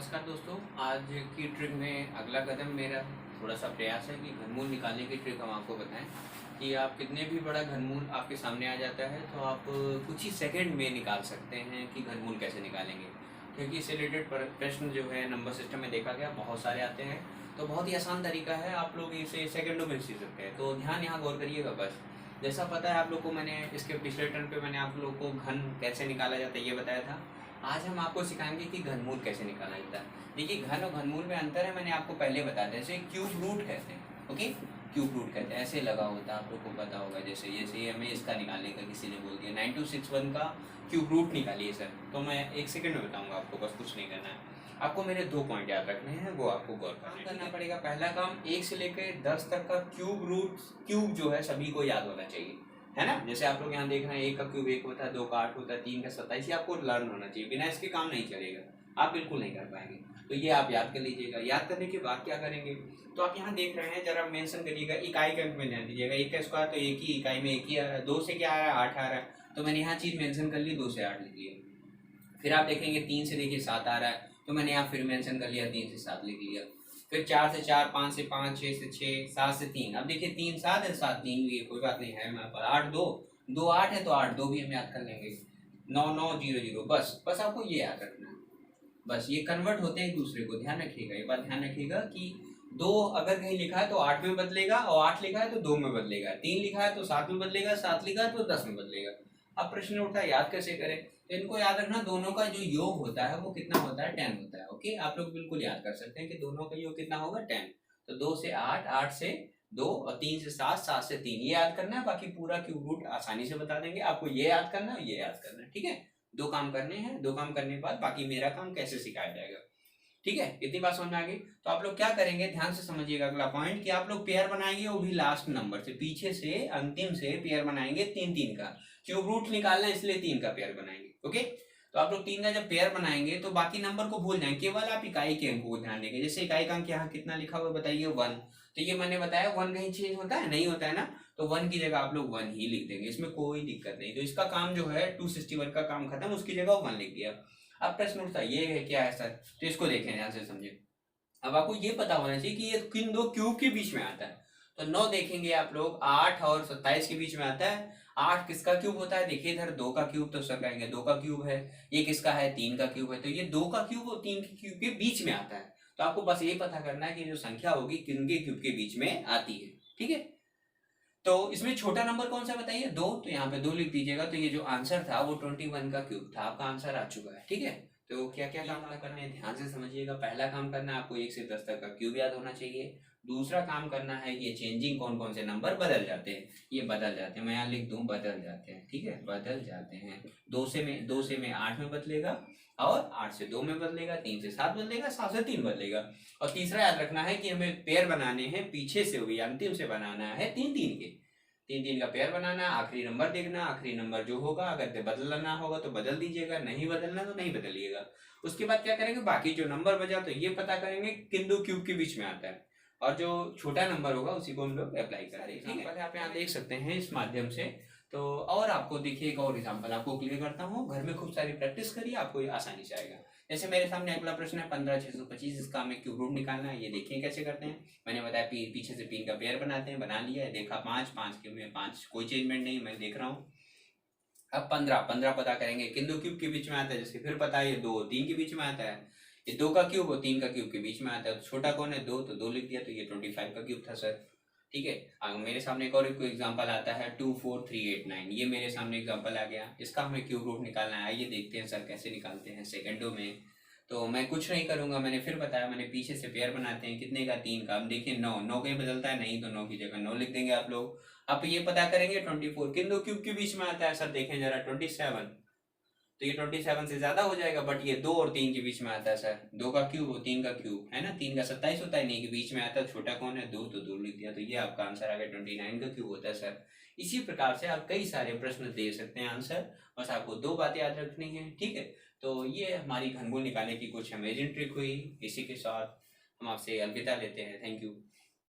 नमस्कार दोस्तों। आज की ट्रिक में अगला कदम मेरा थोड़ा सा प्रयास है कि घनमूल निकालने की ट्रिक हम आपको बताएं कि आप कितने भी बड़ा घनमूल आपके सामने आ जाता है तो आप कुछ ही सेकंड में निकाल सकते हैं कि घनमूल कैसे निकालेंगे। क्योंकि इससे रिलेटेड प्रश्न जो है नंबर सिस्टम में देखा गया बहुत सारे आते हैं, तो बहुत ही आसान तरीका है, आप लोग इसे सेकंडों में सीख सकते हैं। तो ध्यान यहाँ गौर करिएगा बस। जैसा पता है आप लोग को, मैंने इसके पिछले टर्न पे मैंने आप लोग को घन कैसे निकाला जाता है ये बताया था। आज हम आपको सिखाएंगे कि घनमूल कैसे निकाला जाता है। देखिए, घन और घनमूल में अंतर है, मैंने आपको पहले बताया था। जैसे क्यूब रूट कहते हैं, ओके, क्यूब रूट कहते हैं, ऐसे लगा होता है, आप लोग को पता होगा। जैसे जैसे हमें इसका निकालने का किसी ने बोल दिया 9261 का क्यूब रूट निकालिए सर, तो मैं एक सेकंड में बताऊंगा आपको, बस कुछ नहीं करना है आपको। मेरे 2 पॉइंट याद रखने हैं, वो आपको गौर करना पड़ेगा। पहला काम, 1 से लेकर 10 तक का क्यूब रूट, क्यूब जो है सभी को याद होना चाहिए, है ना। जैसे आप लोग यहाँ देख रहे हैं 1 का क्यूब 1 होता है, 2 का 8 होता है, 3 का 27, ये आपको लर्न होना चाहिए। बिना इसके काम नहीं चलेगा, आप बिल्कुल नहीं कर पाएंगे। तो ये आप याद कर लीजिएगा। याद करने के बाद क्या करेंगे, तो आप यहाँ देख रहे हैं, जरा मेंशन करिएगा, इकाई के अंक में ध्यान दीजिएगा। 1 का स्क्वायर तो एक ही इकाई में एक ही आ रहा है। 2 से क्या आ रहा है, 8 आ रहा है, तो मैंने यहाँ चीज मेंशन कर ली, 2 से 8 लिख लिया। फिर आप देखेंगे 3 से देखिए 7 आ रहा है, तो मैंने यहाँ फिर मेंशन कर लिया, 3 से 7 लिख लिया। फिर 4 से 4, 5 से 5, 6 से 6, 7 से 3। अब देखिए 3 7 है, 7 3 भी है, कोई बात नहीं है हमारे पास। 8 2, 2 8 है, तो 8 2 भी हम याद कर लेंगे। 9 9 0 0, बस आपको ये याद रखना है। बस ये कन्वर्ट होते हैं एक दूसरे को, ध्यान रखिएगा। ये बात ध्यान रखिएगा कि 2 अगर कहीं लिखा है तो 8 में बदलेगा, और 8 लिखा है तो 2 में बदलेगा, 3 लिखा है तो 7 में बदलेगा, 7 लिखा है तो 10 में बदलेगा। अब प्रश्न उठता है याद कैसे करें, तो इनको याद रखना, दोनों का जो योग होता है वो कितना होता है, 10 होता है। ओके, आप लोग बिल्कुल याद कर सकते हैं कि दोनों का योग कितना होगा, 10। तो 2 से 8, 8 से 2, और 3 से 7, 7 से 3, ये याद करना है। बाकी पूरा क्यूब रूट आसानी से बता देंगे आपको, ये याद करना है, ये याद करना है, ठीक है। 2 काम करने हैं, 2 काम करने के बाद बाकी मेरा काम कैसे सिखाया जाएगा, ठीक है। इतनी बात समझ में आ गई। तो आप लोग क्या करेंगे, ध्यान से समझिएगा अगला पॉइंट, कि आप लोग पेयर बनाएंगे, वो भी लास्ट नंबर से, पीछे से अंतिम से पेयर बनाएंगे 3 3 का। क्यूब रूट निकालना है इसलिए 3 का पेयर बनाएंगे, ओके। तो आप लोग 3 का जब पेयर बनाएंगे तो बाकी नंबर को भूल जाएंगे, केवल आप इकाई के अंक को ध्यान देंगे। जैसे इकाई का अंक यहाँ कितना लिखा हुआ है बताइए, 1। तो ये मैंने बताया 1 कहीं चेंज होता है, नहीं होता है ना, तो 1 की जगह आप लोग 1 ही लिख देंगे, इसमें कोई दिक्कत नहीं। तो इसका काम जो है 261 का काम खत्म, उसकी जगह 1 लिख दिया। अब प्रश्न उठता है ये है क्या है सर, तो इसको देखें, ध्यान से समझे। अब आपको ये पता होना चाहिए कि ये किन 2 क्यूब के बीच में आता है। तो 9 देखेंगे आप लोग, 8 और 27 के बीच में आता है। 8 किसका क्यूब होता है, देखिए इधर 2 का क्यूब, तो सर कहेंगे 2 का क्यूब है। ये किसका है, 3 का क्यूब है, तो ये 2 का क्यूब और 3 के क्यूब के बीच में आता है। तो आपको बस ये पता करना है कि जो संख्या होगी किन के क्यूब के बीच में आती है, ठीक है। तो इसमें छोटा नंबर कौन सा बताइए, 2, तो यहाँ पे 2 लिख दीजिएगा। तो ये जो आंसर था वो 21 का क्यूब था, आपका आंसर आ चुका है, ठीक है। तो क्या क्या काम करना है ध्यान से समझिएगा। पहला काम करना है, आपको 1 से 10 तक का क्यूब याद होना चाहिए। दूसरा काम करना है, ये चेंजिंग कौन कौन से नंबर बदल जाते हैं, ये बदल जाते हैं, मैं यहाँ लिख दूं बदल जाते हैं, ठीक है, बदल जाते हैं। 2 से में 8 में बदलेगा, और 8 से 2 में बदलेगा, 3 से 7 बदलेगा, 7 से 3 बदलेगा। और तीसरा याद रखना है कि हमें पेयर बनाने हैं, पीछे से हुई अंतिम से बनाना है 3 3 के। 3 3 का पेयर बनाना, आखिरी नंबर देखना, आखिरी नंबर जो होगा अगर बदलना होगा तो बदल दीजिएगा, नहीं बदलना तो नहीं बदलिएगा। उसके बाद क्या करेंगे, बाकी जो नंबर बचा तो ये पता करेंगे किन 2 क्यूब के बीच में आता है, और जो छोटा नंबर होगा उसी को हम लोग अप्लाई करेंगे, ठीक है। आप यहाँ देख सकते हैं इस माध्यम से। तो और आपको देखिए एक और एग्जांपल आपको क्लियर करता हूँ, घर में खूब सारी प्रैक्टिस करिए, आपको ये आसानी से आएगा। जैसे मेरे सामने अगला प्रश्न है 15 625, इसका हमें क्यूब रूट निकालना है। ये देखिए कैसे करते हैं, मैंने बताया पीछे से 3 का पेयर बनाते हैं, बना लिया है, देखा 5 5 के में 5 कोई चेंजमेंट नहीं, मैं देख रहा हूँ। अब 15 पता करेंगे किन 2 क्यूब के बीच में आता है, जैसे फिर पता है ये 2 3 के बीच में आता है, ये 2 का क्यूब और 3 का क्यूब के बीच में आता है। तो छोटा कौन है, 2, तो 2 लिख दिया, तो ये 25 का क्यूब था सर, ठीक है। अब मेरे सामने एक और एग्जांपल आता है 24389, ये मेरे सामने एग्जांपल आ गया, इसका हमें क्यूब रूट निकालना है। आइए देखते हैं सर कैसे निकालते हैं सेकंडों में। तो मैं कुछ नहीं करूंगा, मैंने फिर बताया, मैंने पीछे से पेयर बनाते हैं, कितने का, 3 का। अब देखिए 9 9 कहीं बदलता है नहीं, तो 9 की जगह 9 लिख देंगे आप लोग। अब ये पता करेंगे 24 किन 2 क्यूब के बीच में आता है, सर देखें जरा 27, तो ये 27 से ज्यादा हो जाएगा, बट ये 2 और 3 के बीच में आता है सर, 2 का क्यूब और 3 का क्यूब है ना, 3 का 27 होता है, नहीं के बीच में आता है, छोटा कौन है, 2, तो 2 लिख दिया। तो ये आपका आंसर आ गया, 29 का क्यूब होता है सर। इसी प्रकार से आप कई सारे प्रश्न दे सकते हैं आंसर, बस आपको 2 बातें याद रखनी है, ठीक है। तो ये हमारी घनमूल निकालने की कुछ अमेजिंग ट्रिक हुई। इसी के साथ हम आपसे अलविदा लेते हैं, थैंक यू।